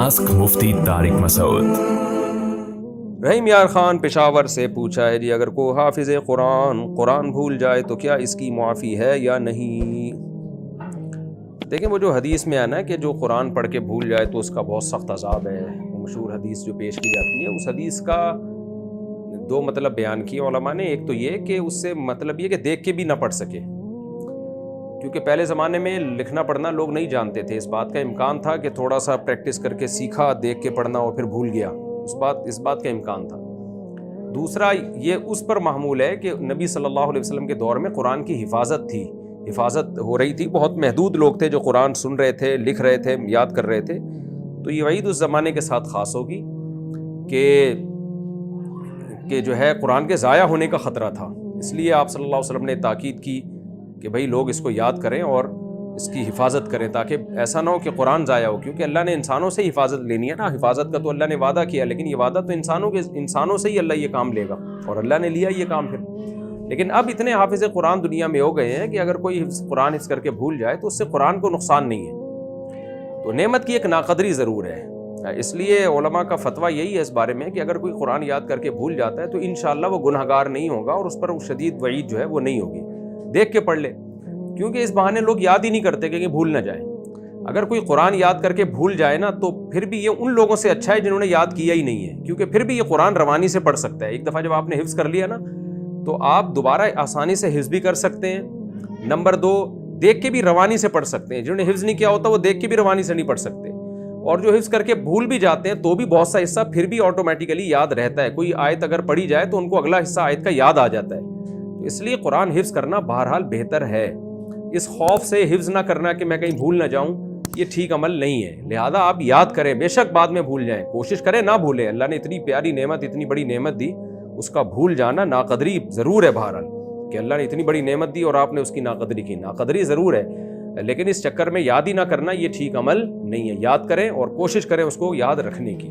Ask مفتی طارق مسعود۔ رحیم یار خان پشاور سے پوچھا ہے جی اگر کوئی حافظ قرآن بھول جائے تو کیا اس کی معافی ہے یا نہیں؟ دیکھیں وہ جو حدیث میں آنا ہے کہ جو قرآن پڑھ کے بھول جائے تو اس کا بہت سخت عذاب ہے، وہ مشہور حدیث جو پیش کی جاتی ہے، اس حدیث کا دو مطلب بیان کیے علماء نے۔ ایک تو یہ کہ اس سے مطلب یہ کہ دیکھ کے بھی نہ پڑھ سکے، کیونکہ پہلے زمانے میں لکھنا پڑھنا لوگ نہیں جانتے تھے، اس بات کا امکان تھا کہ تھوڑا سا پریکٹس کر کے سیکھا، دیکھ کے پڑھنا اور پھر بھول گیا، اس بات کا امکان تھا۔ دوسرا یہ اس پر محمول ہے کہ نبی صلی اللہ علیہ وسلم کے دور میں قرآن کی حفاظت ہو رہی تھی، بہت محدود لوگ تھے جو قرآن سن رہے تھے، لکھ رہے تھے، یاد کر رہے تھے، تو یہ وعید اس زمانے کے ساتھ خاص ہوگی کہ جو ہے قرآن کے ضائع ہونے کا خطرہ تھا۔ اس لیے آپ صلی اللہ علیہ وسلم نے تاکید کی کہ بھئی لوگ اس کو یاد کریں اور اس کی حفاظت کریں، تاکہ ایسا نہ ہو کہ قرآن ضائع ہو، کیونکہ اللہ نے انسانوں سے حفاظت لینی ہے نا، حفاظت کا تو اللہ نے وعدہ کیا، لیکن یہ وعدہ تو انسانوں سے ہی اللہ یہ کام لے گا، اور اللہ نے لیا یہ کام پھر۔ لیکن اب اتنے حافظ قرآن دنیا میں ہو گئے ہیں کہ اگر کوئی قرآن حفظ کر کے بھول جائے تو اس سے قرآن کو نقصان نہیں ہے، تو نعمت کی ایک ناقدری ضرور ہے۔ اس لیے علماء کا فتویٰ یہی ہے اس بارے میں کہ اگر کوئی قرآن یاد کر کے بھول جاتا ہے تو انشاءاللہ وہ گنہگار نہیں ہوگا، اور اس پر وہ شدید وعید جو ہے وہ نہیں ہوگی، دیکھ کے پڑھ لے، کیونکہ اس بہانے لوگ یاد ہی نہیں کرتے کہ بھول نہ جائے۔ اگر کوئی قرآن یاد کر کے بھول جائے نا تو پھر بھی یہ ان لوگوں سے اچھا ہے جنہوں نے یاد کیا ہی نہیں ہے، کیونکہ پھر بھی یہ قرآن روانی سے پڑھ سکتا ہے۔ ایک دفعہ جب آپ نے حفظ کر لیا نا تو آپ دوبارہ آسانی سے حفظ بھی کر سکتے ہیں۔ نمبر 2، دیکھ کے بھی روانی سے پڑھ سکتے ہیں۔ جنہوں نے حفظ نہیں کیا ہوتا وہ دیکھ کے بھی روانی سے نہیں پڑھ سکتے، اور جو حفظ کر کے بھول بھی جاتے ہیں تو بھی بہت سا حصہ پھر بھی آٹومیٹیکلی یاد رہتا ہے۔ کوئی آیت اگر پڑھی جائے تو ان کو اگلا حصہ آیت کا یاد آ جاتا ہے، تو اس لیے قرآن حفظ کرنا بہرحال بہتر ہے۔ اس خوف سے حفظ نہ کرنا کہ میں کہیں بھول نہ جاؤں، یہ ٹھیک عمل نہیں ہے۔ لہذا آپ یاد کریں، بے شک بعد میں بھول جائیں، کوشش کریں نہ بھولیں۔ اللہ نے اتنی پیاری نعمت، اتنی بڑی نعمت دی، اس کا بھول جانا ناقدری ضرور ہے۔ بہرحال کہ اللہ نے اتنی بڑی نعمت دی اور آپ نے اس کی ناقدری کی، ناقدری ضرور ہے، لیکن اس چکر میں یاد ہی نہ کرنا یہ ٹھیک عمل نہیں ہے۔ یاد کریں اور کوشش کریں اس کو یاد رکھنے کی۔